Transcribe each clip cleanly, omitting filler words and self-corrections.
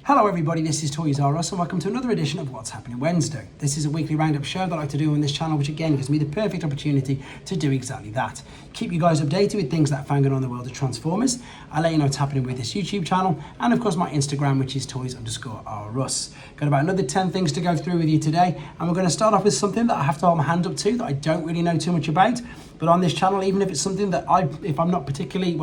Hello everybody, this is Toys R Us and welcome to another edition of What's Happening Wednesday. This is a weekly roundup show that I like to do on this channel, which again gives me the perfect opportunity to do exactly that. Keep you guys updated with things that are found on in the world of Transformers. I'll let you know what's happening with this YouTube channel and of course my Instagram, which is Toys_R_Us. Got about another 10 things to go through with you today, and we're going to start off with something that I have to hold my hand up to that I don't really know too much about. But on this channel, even if it's something that if I'm not particularly,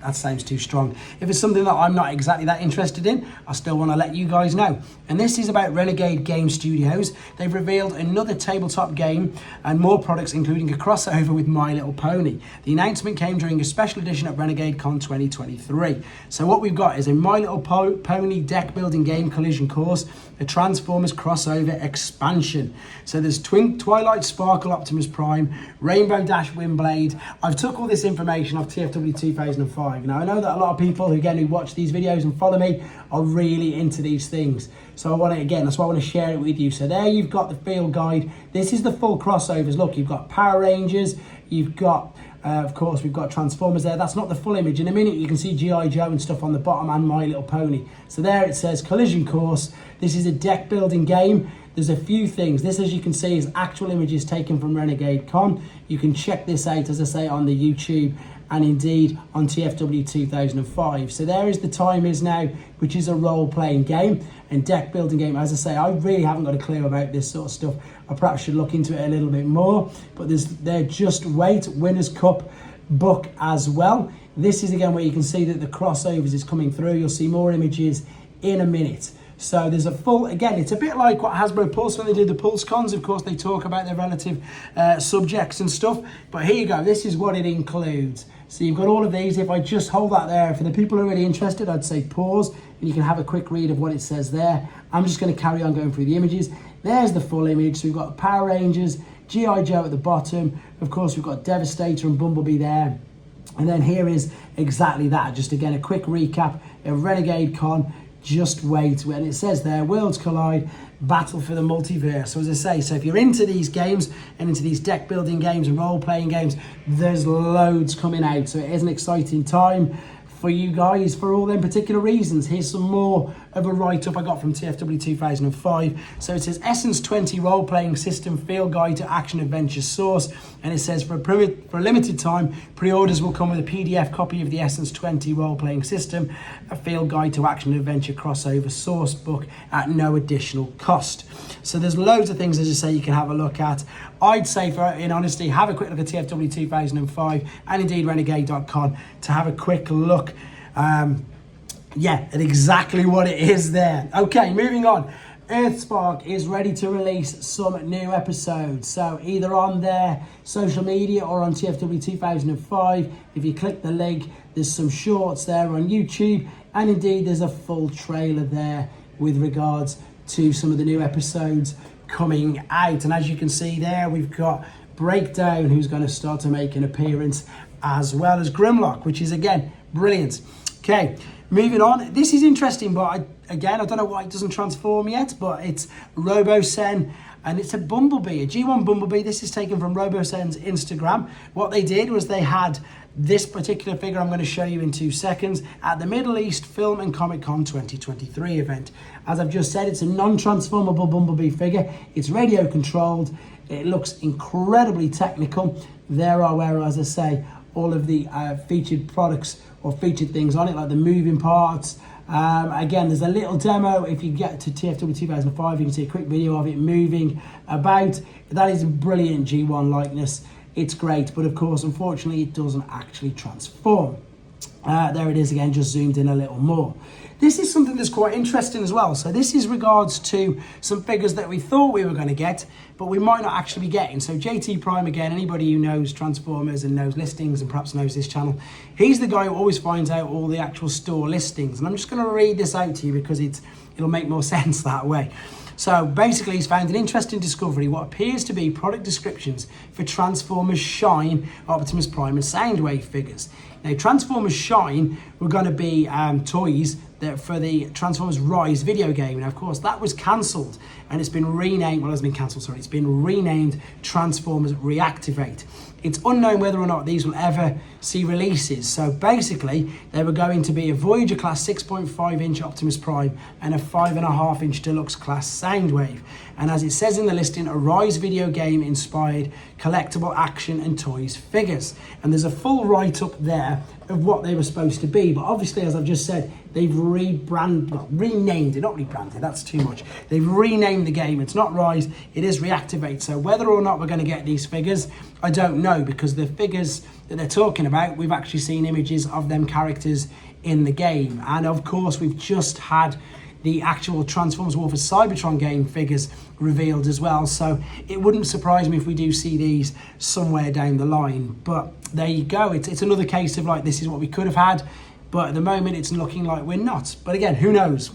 that sounds too strong. If it's something that I'm not exactly that interested in, I still want to let you guys know. And this is about Renegade Game Studios. They've revealed another tabletop game and more products, including a crossover with My Little Pony. The announcement came during a special edition at Renegade Con 2023. So what we've got is a My Little Pony deck building game collision course, a Transformers crossover expansion. So there's Twilight Sparkle Optimus Prime, Rainbow Dash Windblade. I've took all this information off TFW 2005. Now I know that a lot of people who watch these videos and follow me are really into these things. So I want to, that's why I want to share it with you. So there you've got the field guide. This is the full crossovers. Look, you've got Power Rangers, you've got of course, we've got Transformers there. That's not the full image. In a minute, you can see G.I. Joe and stuff on the bottom and My Little Pony. So there it says Collision Course. This is a deck building game. There's a few things. This, as you can see, is actual images taken from Renegade Con. You can check this out, as I say, on the YouTube and indeed on TFW 2005. So there is the time is now, which is a role-playing game and deck building game. As I say, I really haven't got a clue about this sort of stuff. I perhaps should look into it a little bit more, but they're just wait, Winners' Cup book as well. This is again where you can see that the crossovers is coming through. You'll see more images in a minute. So there's a full, again, it's a bit like what Hasbro Pulse, when they do the Pulse Cons, of course, they talk about their relative subjects and stuff. But here you go, this is what it includes. So you've got all of these. If I just hold that there, for the people who are really interested, I'd say pause, and you can have a quick read of what it says there. I'm just going to carry on going through the images. There's the full image. So we've got Power Rangers, G.I. Joe at the bottom. Of course, we've got Devastator and Bumblebee there. And then here is exactly that. Just again, a quick recap of Renegade Con. Just wait, when it says there, Worlds Collide, Battle for the Multiverse. So as I say, so if you're into these games and into these deck building games and role-playing games, there's loads coming out. So it is an exciting time for you guys for all them particular reasons. Here's some more of a write-up I got from TFW 2005. So it says Essence 20 role-playing system field guide to action adventure source, and it says for a limited time, pre-orders will come with a PDF copy of the Essence 20 role-playing system, a field guide to action adventure crossover source book at no additional cost. So there's loads of things, as I say, you can have a look at. I'd say, in honesty, have a quick look at TFW 2005 and indeed renegade.com to have a quick look at exactly what it is there. Okay, moving on. Earthspark is ready to release some new episodes. So either on their social media or on TFW 2005, if you click the link, there's some shorts there on YouTube, and indeed there's a full trailer there with regards to some of the new episodes coming out. And as you can see there, we've got Breakdown, who's going to start to make an appearance, as well as Grimlock, which is again brilliant. Okay, moving on. This is interesting, but I don't know why it doesn't transform yet, but it's Robosen, and it's a Bumblebee, a G1 Bumblebee. This is taken from Robosen's Instagram. What they did was they had this particular figure I'm going to show you in 2 seconds at the Middle East Film and Comic Con 2023 event. As I've just said, it's a non-transformable Bumblebee figure. It's radio controlled. It looks incredibly technical. There are, where, as I say, all of the featured products or featured things on it, like the moving parts. Again, there's a little demo. If you get to TFW 2005, you can see a quick video of it moving about. That is a brilliant G1 likeness. It's great, but of course, unfortunately, it doesn't actually transform. There it is again, just zoomed in a little more. This is something that's quite interesting as well. So this is regards to some figures that we thought we were going to get, but we might not actually be getting. So JT Prime, again, anybody who knows Transformers and knows listings and perhaps knows this channel, he's the guy who always finds out all the actual store listings. And I'm just going to read this out to you because it'll make more sense that way. So basically, he's found an interesting discovery, what appears to be product descriptions for Transformers Shine, Optimus Prime and Soundwave figures. Now, Transformers Shine were going to be toys for the Transformers Rise video game. Now, of course, that was cancelled and it's been renamed, well, it hasn't been cancelled, sorry, it's been renamed Transformers Reactivate. It's unknown whether or not these will ever see releases. So basically, they were going to be a Voyager class 6.5 inch Optimus Prime and a 5.5 inch Deluxe class Soundwave. And as it says in the listing, a Rise video game inspired collectible action and toys figures. And there's a full write-up there of what they were supposed to be. But obviously, as I've just said, they've renamed it, not rebranded, that's too much. They've renamed the game. It's not Rise, it is Reactivate. So whether or not we're going to get these figures, I don't know, because the figures that they're talking about, we've actually seen images of them characters in the game. And of course, we've just had the actual Transformers War for Cybertron game figures revealed as well. So it wouldn't surprise me if we do see these somewhere down the line. But there you go. It's another case of like, this is what we could have had, but at the moment it's looking like we're not. But again, who knows?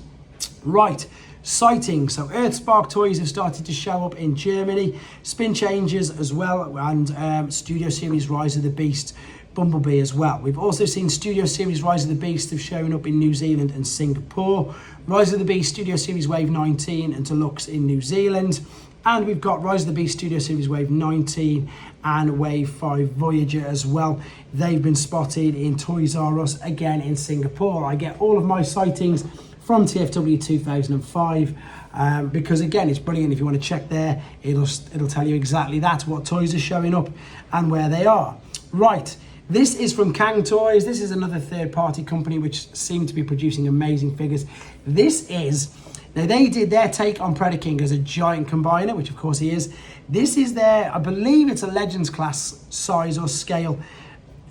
Right. Sightings. So Earthspark toys have started to show up in Germany, Spin Changers as well, and Studio Series Rise of the Beast Bumblebee as well. We've also seen Studio Series Rise of the Beast have shown up in New Zealand and Singapore, Rise of the Beast Studio Series Wave 19 and Deluxe in New Zealand, and we've got Rise of the Beast Studio Series Wave 19 and Wave 5 Voyager as well. They've been spotted in Toys R Us again in Singapore. I get all of my sightings from TFW 2005 because again, it's brilliant. If you want to check there, it'll tell you exactly that, what toys are showing up and where they are. Right. This is from Cang Toys. This is another third-party company which seem to be producing amazing figures. This is, now they did their take on Predaking as a giant combiner, which of course he is. This is their, I believe it's a Legends class size or scale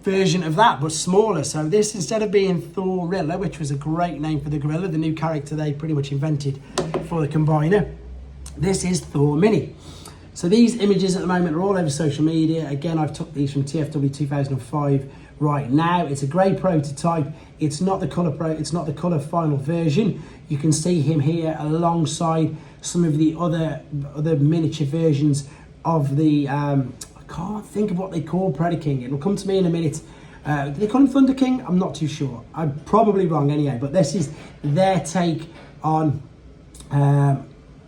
version of that, but smaller. So this, instead of being Thorilla, which was a great name for the gorilla, the new character they pretty much invented for the combiner, this is Thor Mini. So these images at the moment are all over social media. Again, I've took these from TFW 2005 right now. It's a grey prototype. It's not the colour final version. You can see him here alongside some of the other miniature versions of the I can't think of what they call Predaking. It'll come to me in a minute. Do they call him Thunder King? I'm not too sure. I'm probably wrong anyway, but this is their take on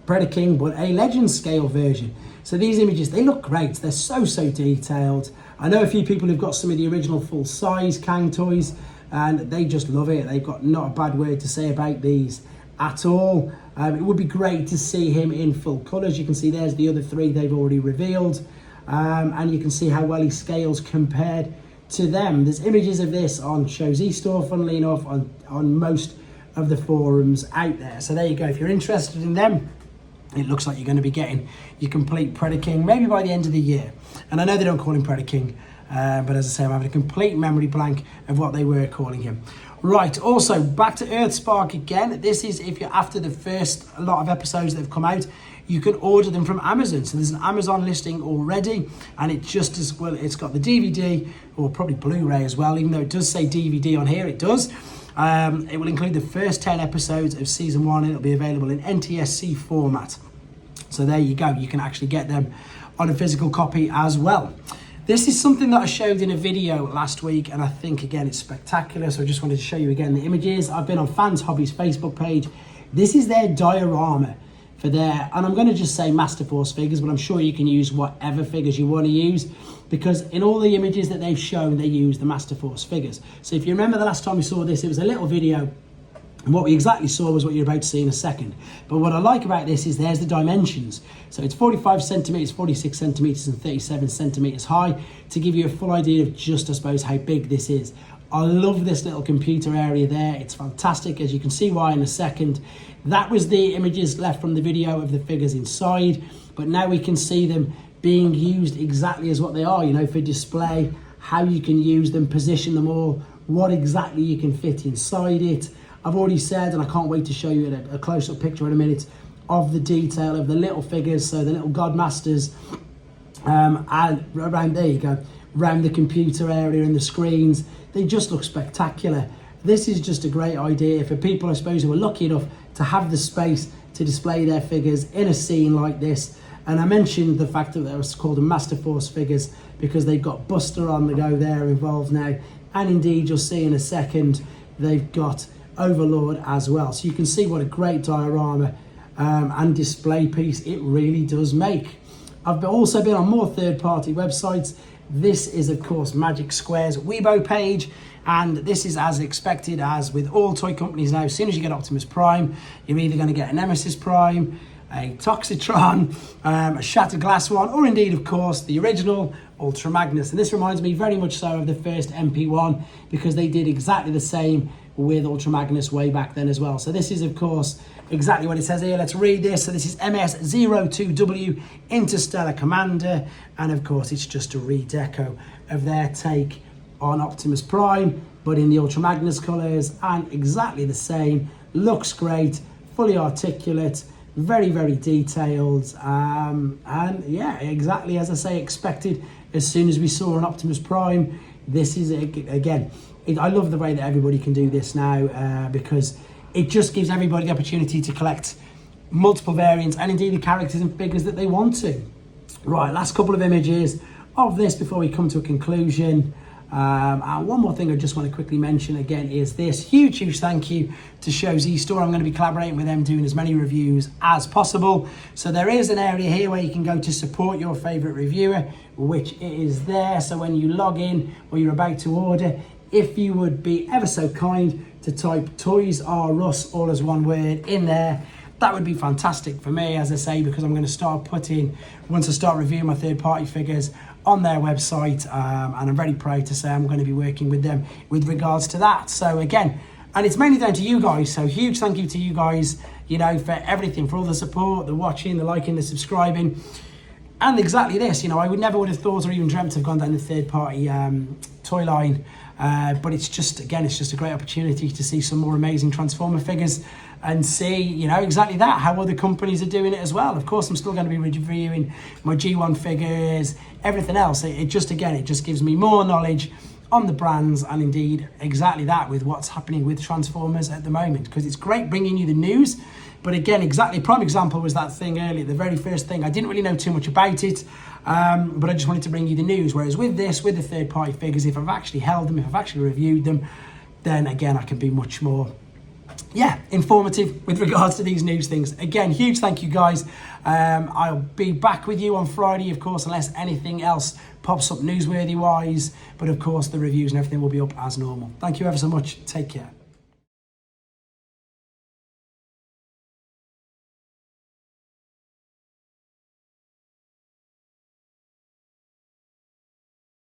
Predaking, but a Legends scale version. So these images, they look great. They're so detailed. I know a few people who've got some of the original full-size Cang toys, and they just love it. They've got not a bad word to say about these at all. It would be great to see him in full colours. You can see there's the other three they've already revealed. And you can see how well he scales compared to them. There's images of this on Show's eStore, funnily enough, on most of the forums out there. So there you go. If you're interested in them, it looks like you're going to be getting your complete Predaking maybe by the end of the year. And I know they don't call him Predaking, but as I say, I'm having a complete memory blank of what they were calling him. Right, also, back to Earthspark again. This is if you're after the first lot of episodes that have come out, you can order them from Amazon. So there's an Amazon listing already, and it just as well, it's got the DVD, or probably Blu-ray as well, even though it does say DVD on here, it does. It will include the first 10 episodes of season 1. It'll be available in NTSC format. So there you go. You can actually get them on a physical copy as well. This is something that I showed in a video last week, and I think, again, it's spectacular. So I just wanted to show you again the images. I've been on Fans Hobbies Facebook page. This is their diorama for their, and I'm going to just say Master Force figures, but I'm sure you can use whatever figures you want to use, because in all the images that they've shown, they use the Master Force figures. So if you remember the last time we saw this, it was a little video, and what we exactly saw was what you're about to see in a second. But what I like about this is there's the dimensions. So it's 45 centimeters, 46 centimeters, and 37 centimeters high, to give you a full idea of just, I suppose, how big this is. I love this little computer area there. It's fantastic, as you can see why in a second. That was the images left from the video of the figures inside, but now we can see them being used exactly as what they are, you know, for display, how you can use them, position them all, what exactly you can fit inside it. I've already said, and I can't wait to show you a close-up picture in a minute of the detail of the little figures, so the little Godmasters, and around, there you go, around the computer area and the screens. They just look spectacular. This is just a great idea for people, I suppose, who are lucky enough to have the space to display their figures in a scene like this. And I mentioned the fact that they were called the Master Force figures because they've got Buster on the go there involved now. And indeed, you'll see in a second, they've got Overlord as well. So you can see what a great diorama and display piece it really does make. I've also been on more third-party websites. This is, of course, Magic Square's Weibo page, and this is as expected as with all toy companies now. As soon as you get Optimus Prime, you're either going to get a Nemesis Prime, a Toxitron, a Shattered Glass one, or indeed, of course, the original Ultra Magnus. And this reminds me very much so of the first MP1, because they did exactly the same with Ultra Magnus way back then as well. So this is, of course, exactly what it says here. Let's read this. So this is MS-02W Interstellar Commander, and of course it's just a redeco of their take on Optimus Prime, but in the Ultra Magnus colours, and exactly the same. Looks great, fully articulate, very, very detailed, and yeah, exactly as I say, expected as soon as we saw an Optimus Prime. This is, again, I love the way that everybody can do this now, because it just gives everybody the opportunity to collect multiple variants and indeed the characters and figures that they want to. Right, last couple of images of this before we come to a conclusion. And one more thing I just want to quickly mention again is this huge thank you to Show Z Store. I'm going to be collaborating with them, doing as many reviews as possible. So there is an area here where you can go to support your favorite reviewer, which is there. So when you log in or you're about to order, if you would be ever so kind to type Toys R Us, all as one word, in there, that would be fantastic for me, as I say, because I'm going to start putting, once I start reviewing my third-party figures on their website, and I'm very proud to say I'm going to be working with them with regards to that. So again, and it's mainly down to you guys, so huge thank you to you guys, you know, for everything, for all the support, the watching, the liking, the subscribing, and exactly this, you know, I would never would have thought or even dreamt of gone down the third-party toy line, but it's just, again, it's just a great opportunity to see some more amazing Transformer figures and see, you know, exactly that, how other companies are doing it as well. Of course, I'm still going to be reviewing my G1 figures, everything else. It just, again, it just gives me more knowledge on the brands, and indeed exactly that with what's happening with Transformers at the moment, because it's great bringing you the news. But again, exactly, prime example was that thing earlier, the very first thing. I didn't really know too much about it, but I just wanted to bring you the news. Whereas with this, with the third-party figures, if I've actually held them, if I've actually reviewed them, then again, I can be much more, yeah, informative with regards to these news things. Again, huge thank you, guys. I'll be back with you on Friday, of course, unless anything else pops up newsworthy-wise. But of course, the reviews and everything will be up as normal. Thank you ever so much. Take care.